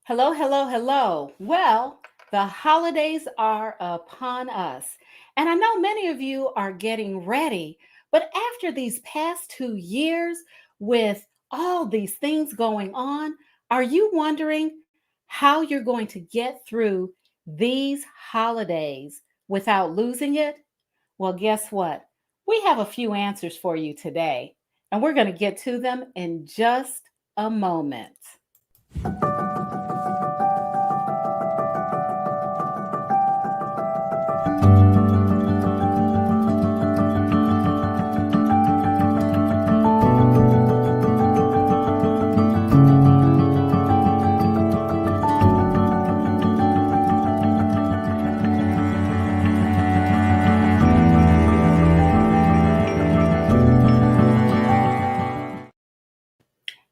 Hello, hello, hello. Well, the holidays are upon us. And I know many of you are getting ready, but after these past 2 years with all these things going on, are you wondering how you're going to get through these holidays without losing it? Well, guess what? We have a few answers for you today, and we're going to get to them in just a moment.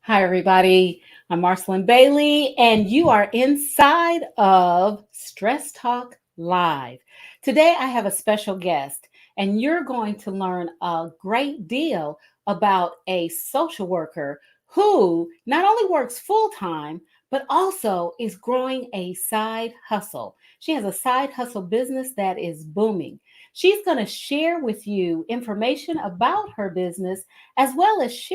Hi, everybody. I'm Marcelyn Bailey, and you are inside of Stress Talk Live. Today, I have a special guest, and you're going to learn a great deal about a social worker who not only works full time, but also is growing a side hustle. She has a side hustle business that is booming. She's going to share with you information about her business as well as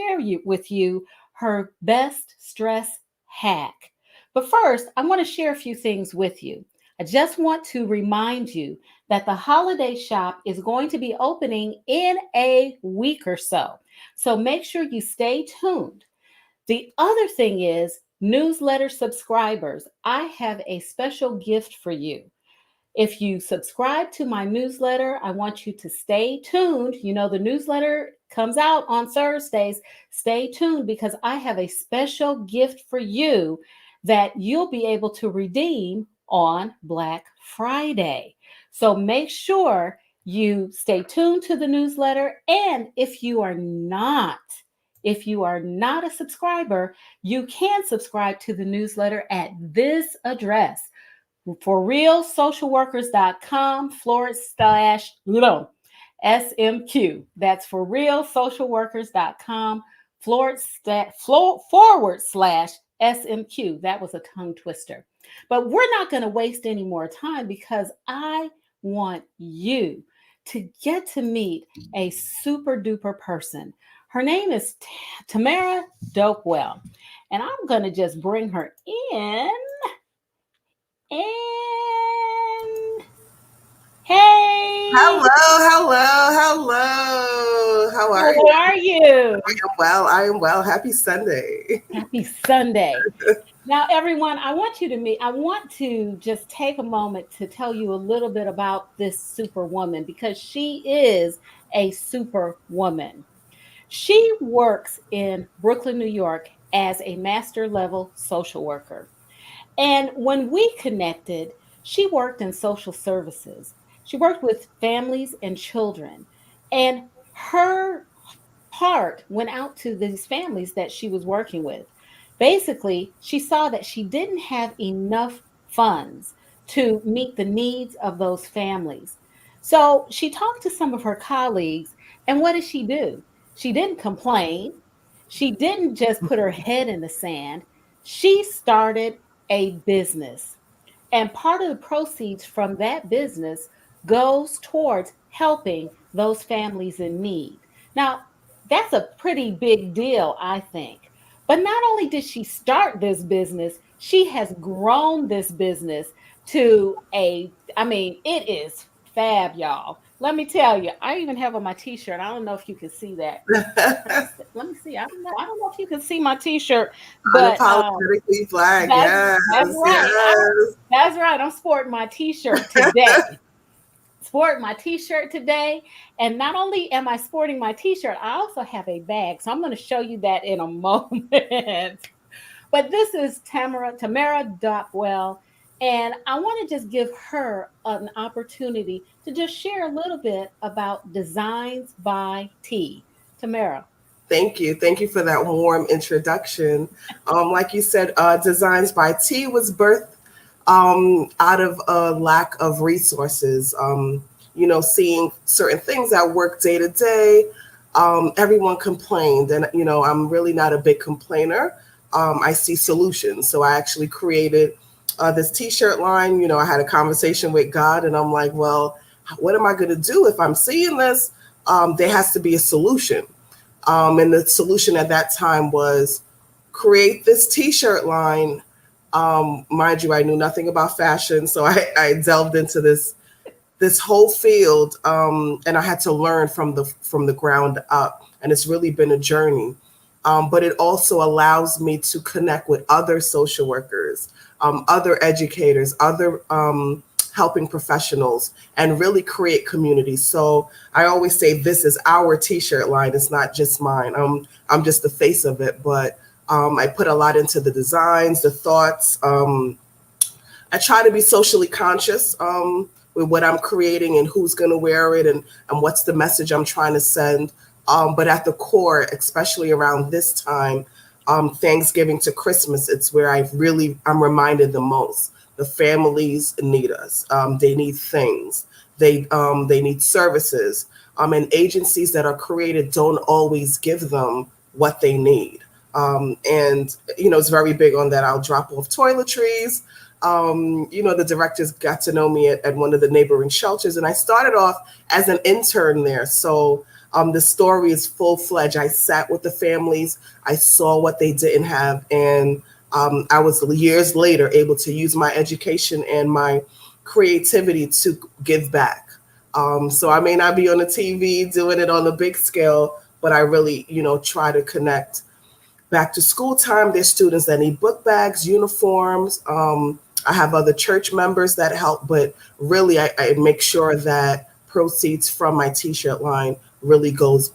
with you her best stress hack. But first, I want to share a few things with you. I just want to remind you that the holiday shop is going to be opening in a week or so. So make sure you stay tuned. The other thing is newsletter subscribers. I have a special gift for you. If you subscribe to my newsletter, I want you to stay tuned. You know, the newsletter comes out on Thursdays. Stay tuned because I have a special gift for you that you'll be able to redeem on Black Friday. So make sure you stay tuned to the newsletter. And if you are not a subscriber, you can subscribe to the newsletter at this address forrealsocialworkers.com/no, SMQ. That's forrealsocialworkers.com forward slash SMQ. That was a tongue twister. But we're not going to waste any more time because I want you to get to meet a super duper person. Her name is Tamara Dopwell. And I'm going to just bring her in. And hey, Hello. How are how you? are you? I am well. Happy Sunday. Happy Sunday. Now, everyone, I want to just take a moment to tell you a little bit about this superwoman because she is a superwoman. She works in Brooklyn, New York as a master level social worker. And when we connected, she worked in social services. She worked with families and children. And her heart went out to these families that she was working with. Basically, she saw that she didn't have enough funds to meet the needs of those families. So she talked to some of her colleagues, and what did she do? She didn't complain. She didn't just put her head in the sand. She started a business. And part of the proceeds from that business goes towards helping those families in need. Now, that's a pretty big deal, I think. But not only did she start this business, she has grown this business to it is fab, y'all. Let me tell you, I even have on my t-shirt. I don't know if you can see that. Let me see. I don't know if you can see my t-shirt, but Unapologetically black. that's Yes. that's right. Yes. That's right. I'm sporting my t-shirt today. Sporting my t-shirt today. And not only am I sporting my t-shirt, I also have a bag. So I'm going to show you that in a moment. But this is Tamara Dopwell. And I want to just give her an opportunity to just share a little bit about Designs by T. Tamara. Thank you. Thank you for that warm introduction. Like you said, Designs by T was birthed out of a lack of resources. Seeing certain things at work day to day, everyone complained. And, I'm really not a big complainer. I see solutions. So I actually created this T-shirt line. I had a conversation with God, and I'm like, well, what am I going to do if I'm seeing this? There has to be a solution. And the solution at that time was create this T-shirt line. Mind you, I knew nothing about fashion, so I delved into this whole field, and I had to learn from the ground up. And it's really been a journey. But it also allows me to connect with other social workers, other educators, other helping professionals, and really create community. So I always say this is our T-shirt line. It's not just mine. I'm just the face of it, but I put a lot into the designs, the thoughts. I try to be socially conscious with what I'm creating and who's going to wear it, and what's the message I'm trying to send. But at the core, especially around this time, Thanksgiving to Christmas, it's where I'm reminded the most. The families need us. They need things. They need services. And agencies that are created don't always give them what they need. And it's very big on that. I'll drop off toiletries. The directors got to know me at one of the neighboring shelters, and I started off as an intern there. So the story is full-fledged. I sat with the families. I saw what they didn't have, and I was years later able to use my education and my creativity to give back. So I may not be on the TV doing it on a big scale, but I really, try to connect. Back to school time, there's students that need book bags, uniforms. I have other church members that help, but really I make sure that proceeds from my T-shirt line really goes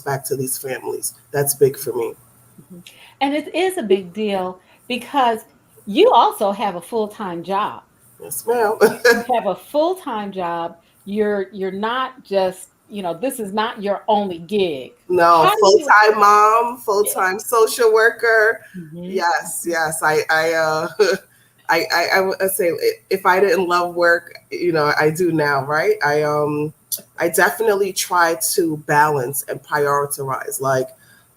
back to these families. That's big for me. Mhm. And it is a big deal because you also have a full-time job. Yes, ma'am. You have a full-time job. You're not just, this is not your only gig. No, How do you full-time mom, Yeah. full-time social worker. Mhm. Yes, yes. I say if I didn't love work, I do now, right? I definitely try to balance and prioritize. Like,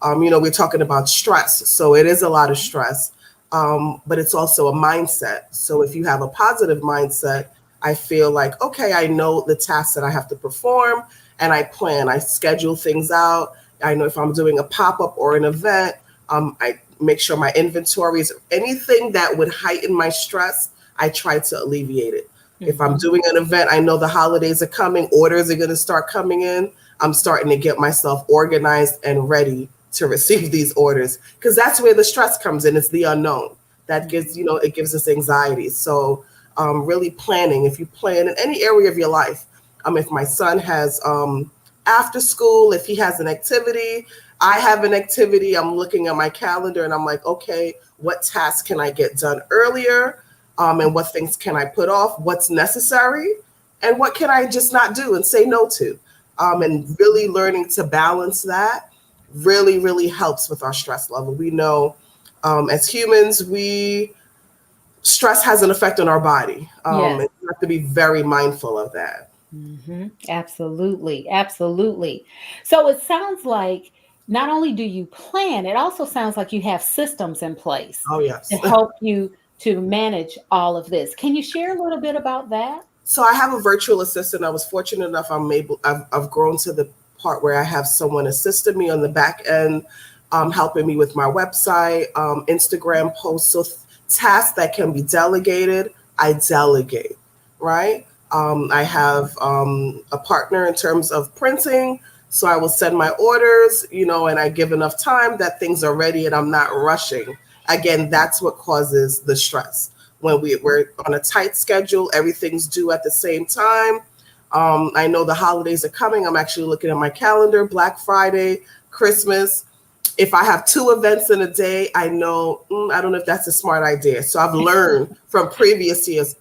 we're talking about stress, so it is a lot of stress, but it's also a mindset. So if you have a positive mindset, I feel like, okay, I know the tasks that I have to perform, and I schedule things out. I know if I'm doing a pop-up or an event, I make sure my inventory is anything that would heighten my stress. I try to alleviate it. If I'm Mhm. doing an event, I know the holidays are coming, orders are going to start coming in. I'm starting to get myself organized and ready to receive these orders, because that's where the stress comes in. It's the unknown that gives, it gives us anxiety. So really planning, if you plan in any area of your life, if my son has after school, if he has an activity, I have an activity, I'm looking at my calendar and I'm like, okay, what tasks can I get done earlier? And what things can I put off? What's necessary? And what can I just not do and say no to? And really learning to balance that really, really helps with our stress level. We know as humans, stress has an effect on our body. Yes. And you have to be very mindful of that. Absolutely. Absolutely. So it sounds like not only do you plan, it also sounds like you have systems in place Oh, to yes. help you to manage all of this. Can you share a little bit about that? So I have a virtual assistant. I was fortunate enough. I've grown to the part where I have someone assisting me on the back end, helping me with my website, Instagram posts. So tasks that can be delegated, I delegate, right? I have a partner in terms of printing. So I will send my orders, and I give enough time that things are ready and I'm not rushing. Again, that's what causes the stress when we're on a tight schedule, everything's due at the same time. I know the holidays are coming. I'm actually looking at my calendar, Black Friday, Christmas. If I have two events in a day, I know, I don't know if that's a smart idea. So I've learned from previous years,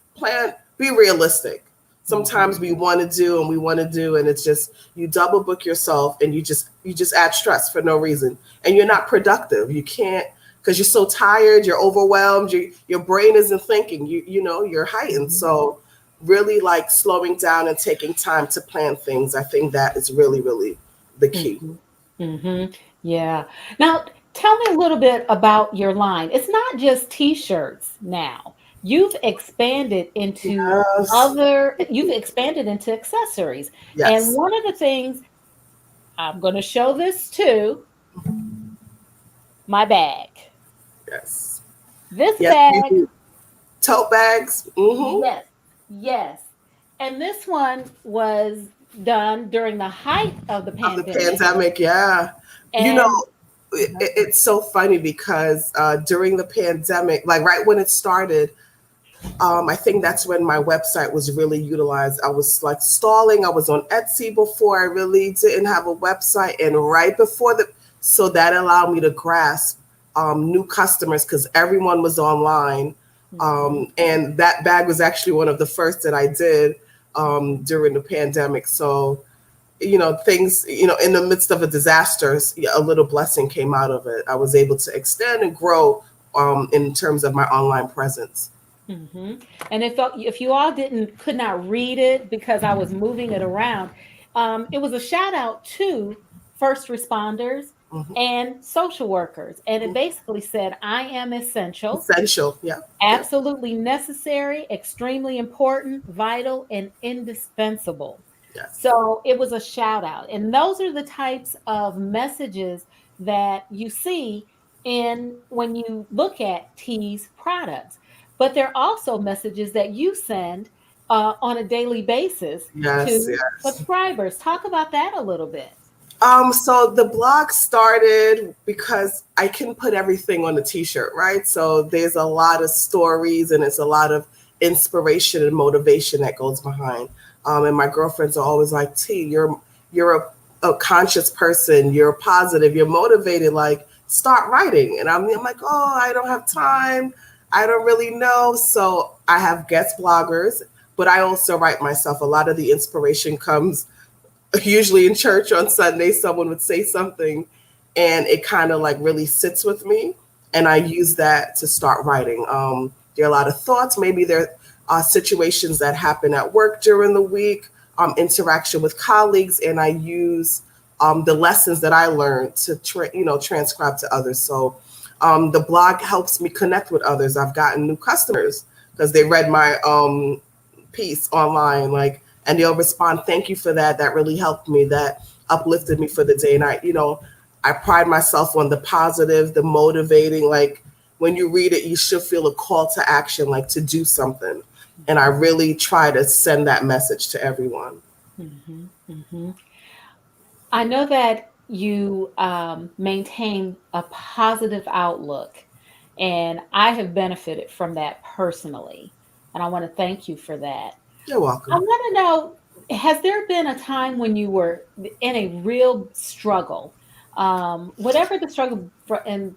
be realistic. Sometimes Mhm. we want to do and we want to do, and it's just you double book yourself and you just add stress for no reason, and you're not productive. You can't, because you're so tired, you're overwhelmed, your brain isn't thinking. You're heightened. Mhm. So really, like, slowing down and taking time to plan things, I think that is really, really the key. Mhm. Mhm. Yeah. Now, Tell me a little bit about your line. It's not just t-shirts now. Yes. You've expanded into accessories. And Yes. one of the things I'm going to show this to my bag. Yes. This Yes, you bag, do. Tote bags. Mm-hmm. yes, yes. And this one was done during the height of the Of the pandemic. pandemic, yeah. You know, And it's so funny because during the pandemic, like right when it started, I think that's when my website was really utilized. I was like stalling. I was on Etsy before I really didn't have a website, and right before so that allowed me to grasp new customers because everyone was online. mhm. And that bag was actually one of the first that I did during the pandemic. So, things, in the midst of a disaster, yeah, a little blessing came out of it. I was able to extend and grow in terms of my online presence. Hmm. And if you all didn't could not read it because I was moving it around, it was a shout out to first responders Mhm. and social workers, and it basically said, "I am essential, Essential. Yeah. Yeah. absolutely necessary, extremely important, vital, and indispensable." Yes. So it was a shout out. And those are the types of messages that you see in when you look at T's products. But there are also messages that you send on a daily basis Yes. to Yes. subscribers. Talk about that a little bit. So the blog started because I can put everything on the t-shirt, right? So there's a lot of stories and it's a lot of inspiration and motivation that goes behind. And my girlfriends are always like, T, you're a conscious person, you're positive, you're motivated, like start writing. And I'm like, oh, I don't have time. I don't really know. So I have guest bloggers, but I also write myself. A lot of the inspiration comes usually in church on Sunday, someone would say something and it kind of like really sits with me. And I use that to start writing. There are a lot of thoughts. Maybe there are situations that happen at work during the week, interaction with colleagues, and I use the lessons that I learned to transcribe to others. So the blog helps me connect with others. I've gotten new customers because they read my piece online, like, and they'll respond, thank you for that. That really helped me. That uplifted me for the day. And I pride myself on the positive, the motivating, like when you read it, you should feel a call to action, like to do something. And I really try to send that message to everyone. Hmm. Hmm. I know that you maintain a positive outlook, and I have benefited from that personally. And I want to thank you for that. You're I welcome. want to know, has there been a time when you were in a real struggle? Whatever the struggle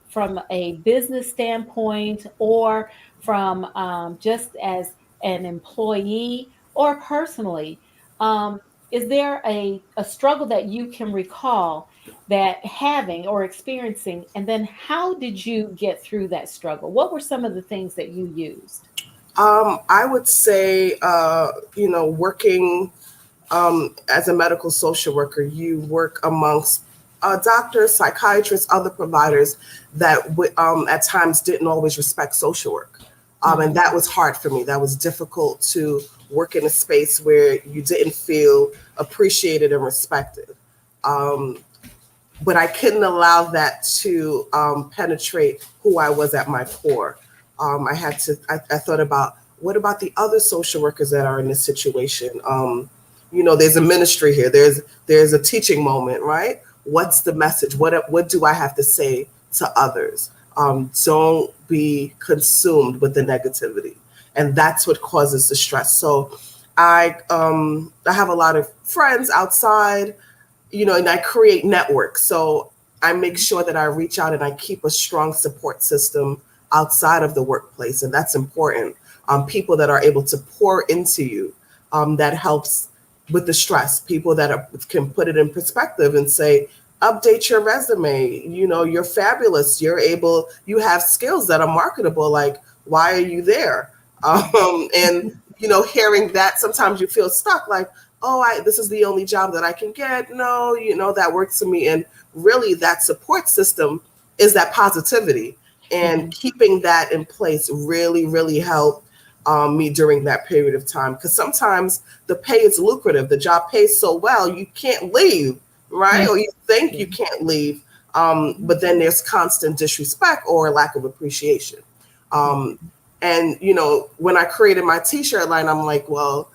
from a business standpoint or from just as an employee or personally, is there a struggle that you can recall that having or experiencing? And then how did you get through that struggle? What were some of the things that you used? I would say, working as a medical social worker, you work amongst doctors, psychiatrists, other providers that at times didn't always respect social work. And Mhm. that was hard for me. That was difficult to work in a space where you didn't feel appreciated and respected. Um, but I couldn't allow that to penetrate who I was at my core. I thought about what about the other social workers that are in this situation? There's a ministry here. There's a teaching moment, right? What's the message? What do I have to say to others? Don't be consumed with the negativity, and that's what causes the stress. So, I have a lot of friends outside, and I create networks. So I make sure that I reach out and I keep a strong support system outside of the workplace. And that's important. People that are able to pour into you, that helps with the stress. People that can put it in perspective and say, update your resume. You're fabulous. You have skills that are marketable. Like, why are you there? And, hearing that, sometimes you feel stuck, like, oh, this is the only job that I can get. No, that works for me. And really that support system is that positivity. And Mhm. keeping that in place really, really helped me during that period of time. Because sometimes the pay is lucrative, the job pays so well, you can't leave, right? Mhm. Or you think you can't leave. But then there's constant disrespect or lack of appreciation. Um, and, when I created my t shirt line, I'm like, well,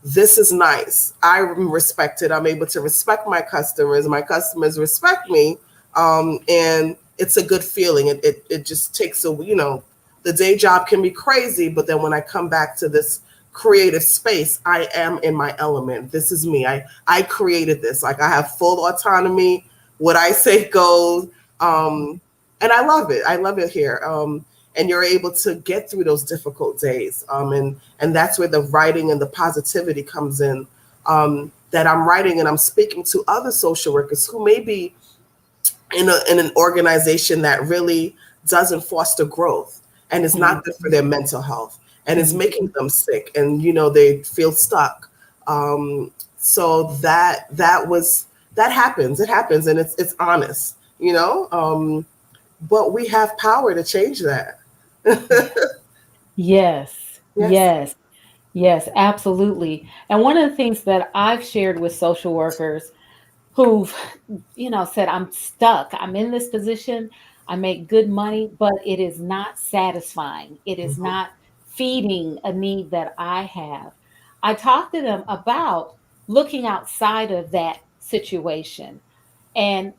this is nice. I'm respected. I'm able to respect my customers. My customers respect me. And it's a good feeling. It just takes the day job can be crazy, but then when I come back to this creative space, I am in my element. This is me. I created this. Like, I have full autonomy. What I say goes. And I love it. I love it here. And you're able to get through those difficult days. And that's where the writing and the positivity comes in. That I'm writing and I'm speaking to other social workers who may be in an organization that really doesn't foster growth and is Mhm. not good for their mental health and is Mhm. making them sick, and they feel stuck. So that happens. It happens, and it's honest. But we have power to change that. Yeah. Yes. Yes. Yes. Yes, absolutely. And one of the things that I've shared with social workers who've, said, I'm stuck, I'm in this position, I make good money, but it is not satisfying. It is Mhm. not feeding a need that I have. I talk to them about looking outside of that situation and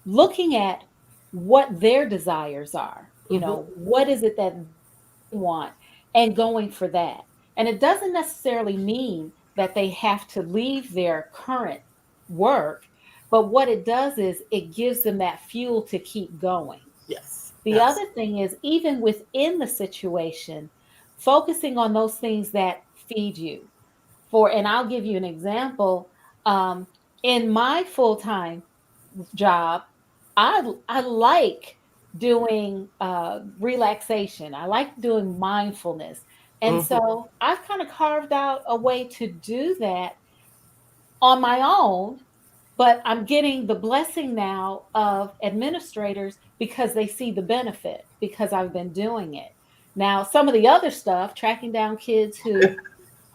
looking at what their desires are. Mhm. What is it that they want and going for that. And it doesn't necessarily mean that they have to leave their current work, but what it does is it gives them that fuel to keep going. Yes. The Yes. other thing is, even within the situation, focusing on those things that feed you. And I'll give you an example. Um, in my full time job, I like doing relaxation. I like doing mindfulness, and Mhm. so I've kind of carved out a way to do that on my own. But I'm getting the blessing now of administrators because they see the benefit because I've been doing it. Now, some of the other stuff, tracking down kids who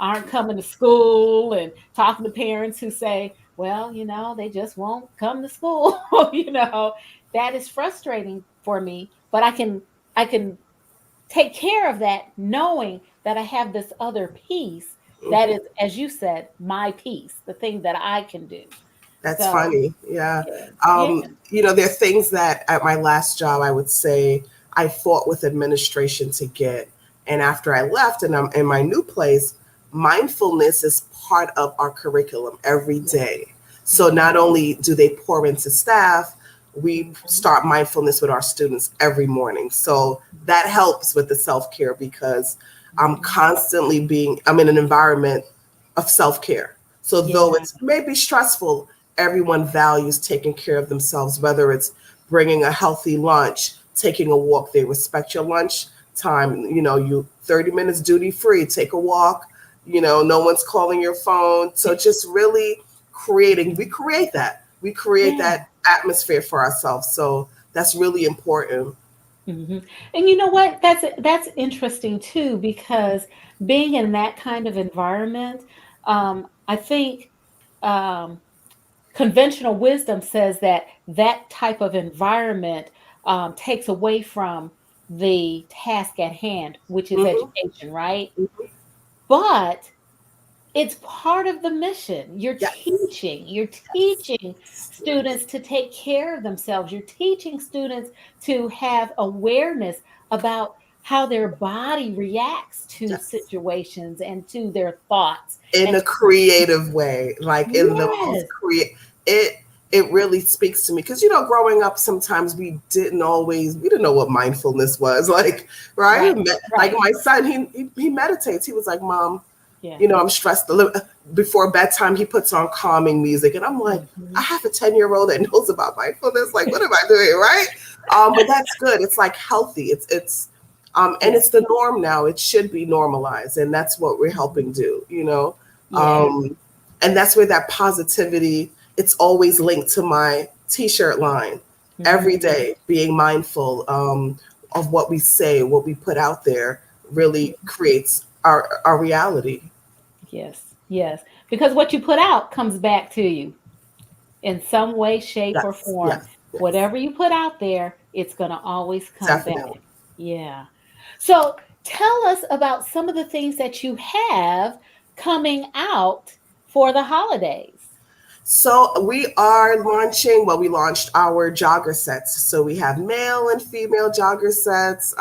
aren't coming to school and talking to parents who say, well, they just won't come to school, that is frustrating for me, but I can take care of that knowing that I have this other piece that is, as you said, my piece, the thing that I can do. That's So, funny. Yeah. yeah. Yeah. There are things that at my last job I would say I fought with administration to get. And after I left and I'm in my new place, mindfulness is part of our curriculum every Yeah. day. So Mhm. not only do they pour into staff, we Mhm. start mindfulness with our students every morning. So that helps with the self care because Mhm. I'm in an environment of self care. So though Yeah. it's maybe stressful, everyone values taking care of themselves, whether it's bringing a healthy lunch, taking a walk. They respect your lunch time. You 30 minutes duty free, take a walk. No one's calling your phone. So just really we create that. We create Yeah. that atmosphere for ourselves. So that's really important. Mhm. And you know what? That's interesting too, because being in that kind of environment, I think um, conventional wisdom says that that type of environment takes away from the task at hand, which is Hmm. education, right? But it's part of the mission. Yes. You're Yes. teaching students to take care of themselves. You're teaching students to have awareness about how their body reacts to Yes. situations and to their thoughts. In And a creative way, like in the most yes, it really speaks to me because growing up sometimes we didn't know what mindfulness was like, right? right, Like right. my son, he meditates. He was like, Mom, Yeah. I'm stressed a little before bedtime. He puts on calming music, and I'm like, I Mhm. have a 10-year-old that knows about mindfulness. Like, what am I doing, right? But that's good. It's like healthy. And Yeah. it's the norm now. It should be normalized, and that's what we're Mhm. helping do. Yeah. Um, and that's where that positivity. It's always linked to my T-shirt line. every Mhm. day, being mindful of what we say, what we put out there, really creates our reality. Yes, yes. Because what you put out comes back to you in some way, shape, or Yes, form. yes, yes, Whatever you put out there, it's going to always come back. definitely. Yeah. So tell us about some of the things that you have coming out for the holidays. So we are launching, well, we launched our jogger sets. So we have male and female jogger sets.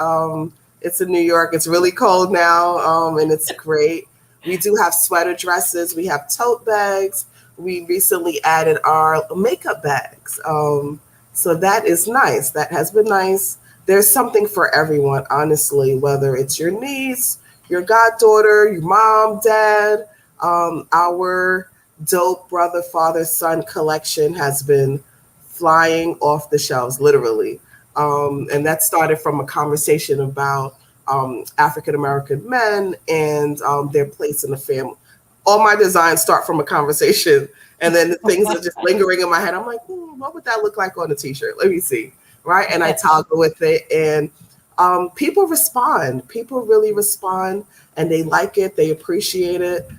It's in New York. It's really cold now, and it's great. We do have sweater dresses. We have tote bags. We recently added our makeup bags. So that is nice. That has been nice. There's something for everyone, honestly, whether it's your niece, your goddaughter, your mom, dad. Our dope brother, father, son collection has been flying off the shelves, literally. And that started from a conversation about African American men and their place in the family. All my designs start from a conversation, and then the things are just lingering in my head. I'm like, what would that look like on a t-shirt? Let me see. Right. And I toggle with it. And people respond. People really respond and they like it. They appreciate it.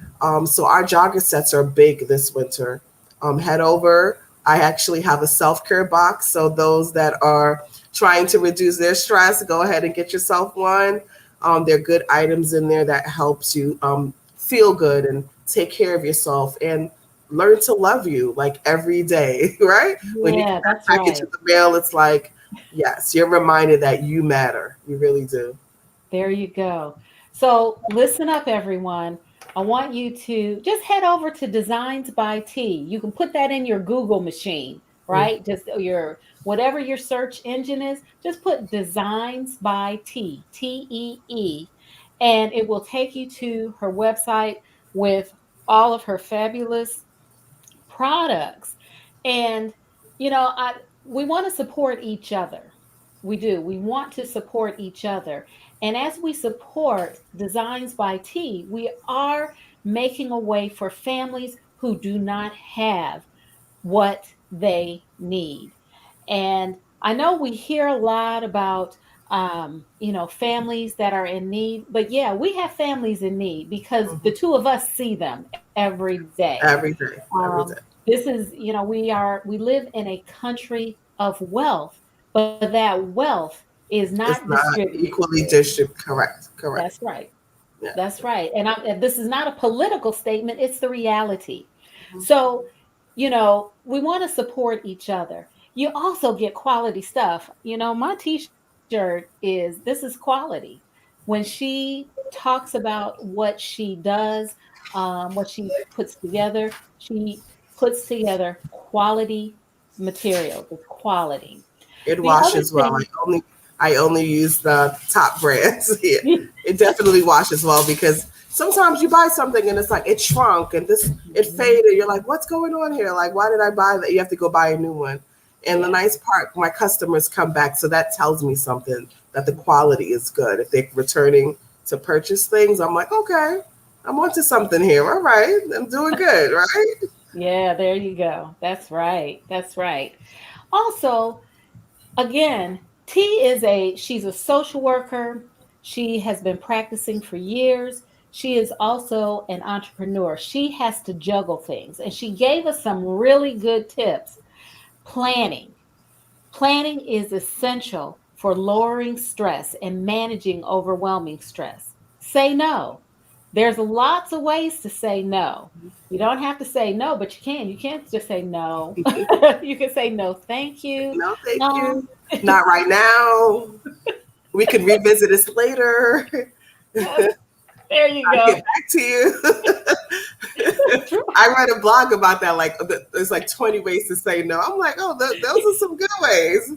So our jogger sets are big this winter. Head over. I actually have a self-care box. So those that are trying to reduce their stress, go ahead and get yourself one. There are good items in there that helps you feel good and take care of yourself and learn to love you like every day, right? When you get Yeah, that that's package in right. the mail, it's like, yes, you're reminded that you matter. You really do. There you go. So listen up, everyone. I want you to just head over to Designs by T. You can put that in your Google machine, Mm. right? Just your whatever your search engine is, just put Designs by T, Tee, and it will take you to her website with all of her fabulous products. And I we want to support each other. We do. We want to support each other. And as we support Designs by T, we are making a way for families who do not have what they need. And I know we hear a lot about families that are in need, but yeah, we have families in need because the Mhm. two of us see them every day. Every day, every day. This is, we live in a country of wealth, but that wealth is not It's not distributed. equally distributed. Correct, correct. That's right. Yeah. That's right. And this is not a political statement, it's the reality. Mhm. So, we want to support each other. You also get quality stuff. My t-shirt this is quality. When she talks about what she does, what she puts together, she puts together quality materials. It's quality. It The other washes well. thing, I only use the top brands. Yeah. It definitely washes well because sometimes you buy something and it's like it shrunk and this it Mhm. faded. You're like, what's going on here? Like, why did I buy that? You have to go buy a new one. And the Yeah. nice part, my customers come back, so that tells me something that the quality is good. If they're returning to purchase things, I'm like, okay, I'm onto something here. All right, I'm doing good, right? Yeah, there you go. That's right. That's right. Also, again, she's a social worker. She has been practicing for years. She is also an entrepreneur. She has to juggle things. And she gave us some really good tips. Planning. Planning is essential for lowering stress and managing overwhelming stress. Say no. There's lots of ways to say no. You don't have to say no, but you can. You can't just say no. You can say no, thank you. No, thank Um, you. Not right now. We can revisit this later. there you I'll go. get back to you. That's I read a blog about that. Like, there's like 20 ways to say no. I'm like, oh, those are some good ways.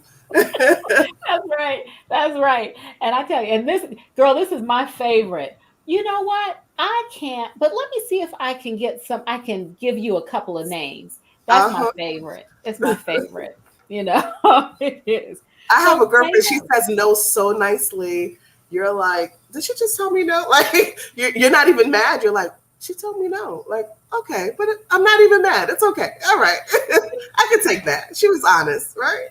right. That's right. And I tell you, and this girl, this is my favorite. You know what? I can't, but let me see if I can get some. I can give you a couple of names. That's my Uh-huh. favorite. It's my favorite. It is. I have So a say girlfriend. She no. says no so nicely. You're like, did she just tell me no? Like, you're not even mad. You're like, she told me no. Like, okay, but I'm not even mad. It's okay. All right. I can take that. She was honest, right?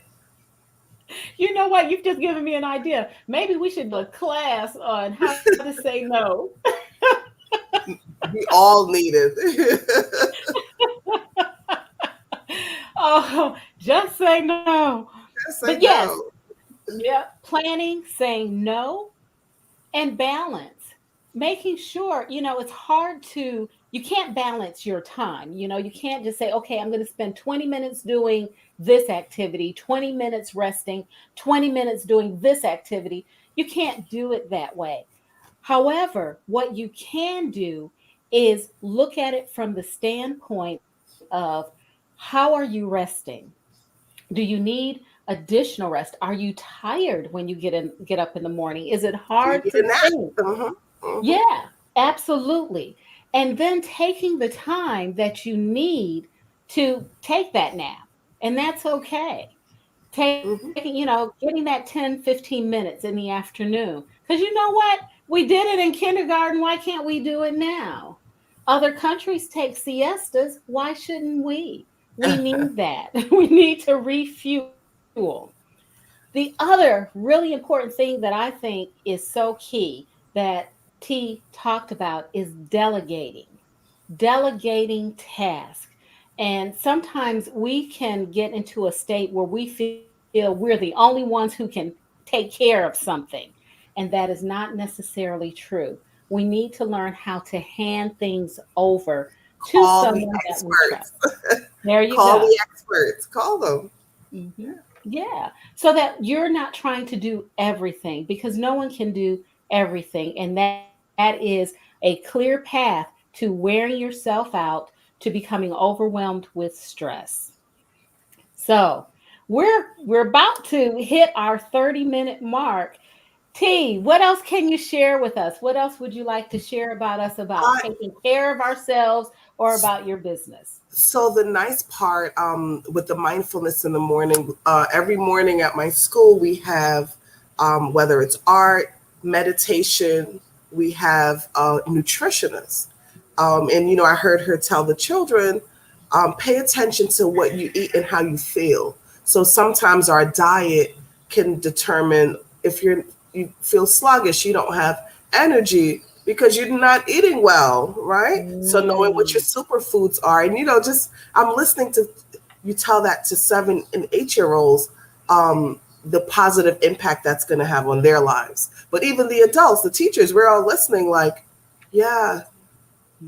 You know what? You've just given me an idea. Maybe we should do a class on how to say no. We all need it. Oh, just say no. Just But say yes, no. yeah, planning, saying no, and balance. Making sure, it's hard to, you can't balance your time. You can't just say, okay, I'm going to spend 20 minutes doing this activity, 20 minutes resting, 20 minutes doing this activity. You can't do it that way. However, what you can do is look at it from the standpoint of how are you resting? Do you need additional rest? Are you tired when you get up in the morning? Is it Do you hard need to a nap? think? Hmm. Yeah, absolutely. And then taking the time that you need to take that nap. And that's okay. Hmm. Getting that 10-15 minutes in the afternoon. Because you know what? We did it in kindergarten. Why can't we do it now? Other countries take siestas. Why shouldn't we? We need that. We need to refuel. The other really important thing that I think is so key that T talked about is delegating tasks. And sometimes we can get into a state where we feel we're the only ones who can take care of something. And that is not necessarily true. We need to learn how to hand things over to Call the someone that we experts. trust. There you Call go. the experts. Call them. Yeah. So that you're not trying to do everything because no one can do everything. And that is a clear path to wearing yourself out to becoming overwhelmed with stress. So we're about to hit our 30-minute mark. T, what else can you share with us? What else would you like to share about us about I, taking care of ourselves or about your business? so the nice part with the mindfulness in the morning, every morning at my school, we have whether it's art, meditation, we have nutritionists. And, I heard her tell the children, pay attention to what you eat and how you feel. So sometimes our diet can determine if you feel sluggish, you don't have energy because you're not eating well, right? So knowing what your Mm, superfoods are, and just I'm listening to you tell that to 7 and 8 year olds, the positive impact that's going to have on their lives. But even the adults, the teachers, we're all listening, like, yeah,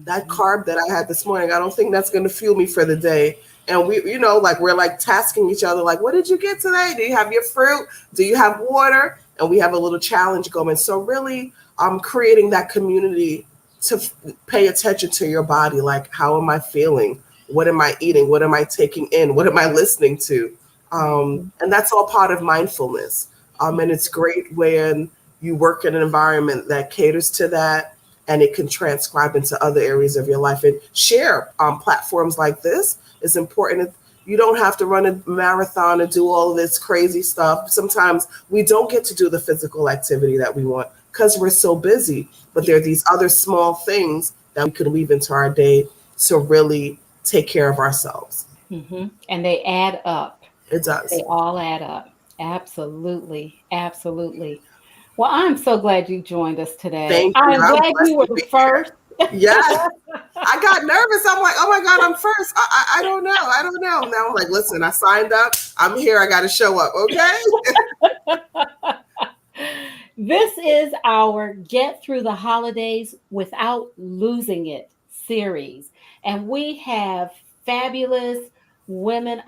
that mhm, carb that I had this morning, I don't think that's going to fuel me for the day. And we, like we're like tasking each other, like, what did you get today? Do you have your fruit? Do you have water? And we have a little challenge going. So really, I'm creating that community to pay attention to your body. Like, how am I feeling? What am I eating? What am I taking in? What am I listening to? mhm, And that's all part of mindfulness. And it's great when you work in an environment that caters to that and it can transcribe into other areas of your life and share platforms like this is important. You don't have to run a marathon and do all of this crazy stuff. Sometimes we don't get to do the physical activity that we want because we're so busy, but there are these other small things that we can weave into our day to really take care of ourselves. And they add up. It They does. all add up. Absolutely. Absolutely. Well, I'm so glad you joined us today. Thank you. I'm I'm glad you blessed were to the be here. first. Yeah. I got nervous. I'm like, oh my God, I'm first. I don't know. I don't know. Now I'm like, listen, I signed up. I'm here. I got to show up. Okay. This is our Get Through the Holidays Without Losing It series. And we have fabulous women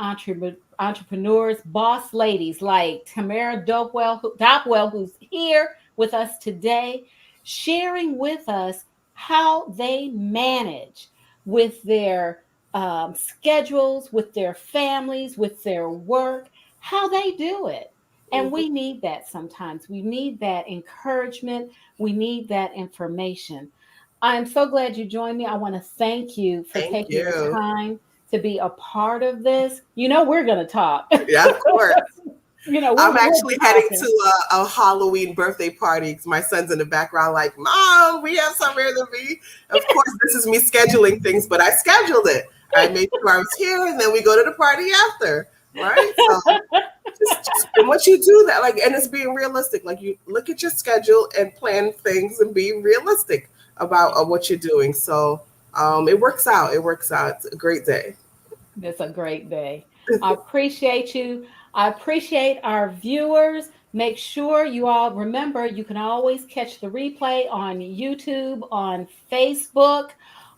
entrepreneurs, boss ladies like Tamara Dopwell, who's here with us today, sharing with us how they manage with their schedules, with their families, with their work, how they do it. And Mhm. we need that sometimes. We need that encouragement. We need that information. I'm so glad you joined me. I want to thank you for Thank taking the you. time to be a part of this. We're going to talk. Yeah, of course. I'm We'll actually be heading talking. to a Halloween birthday party. My son's in the background, like, Mom, we have somewhere to be. Of course, this is me scheduling things, but I scheduled it. I made sure I was here, and then we go to the party after. right? So just and once you do that, like, and it's being realistic. Like, you look at your schedule and plan things and be realistic about what you're doing. So it works out. It works out. It's a great day. It's a great day. I appreciate you. I appreciate our viewers. Make sure you all remember you can always catch the replay on YouTube, on Facebook.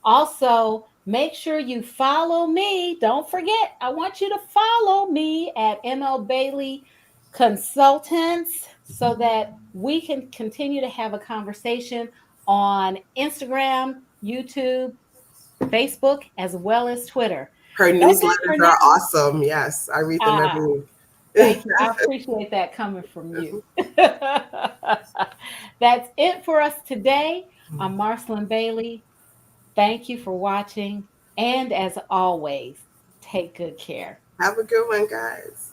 Also, make sure you follow me. Don't forget, I want you to follow me at ML Bailey Consultants so that we can continue to have a conversation on Instagram, YouTube, Facebook, as well as Twitter. Her That's it for newsletters are now. awesome. Yes, I read them Ah, every week. thank you. I appreciate that coming from you. That's it for us today. I'm Marcelin Bailey. Thank you for watching. And as always, take good care. Have a good one, guys.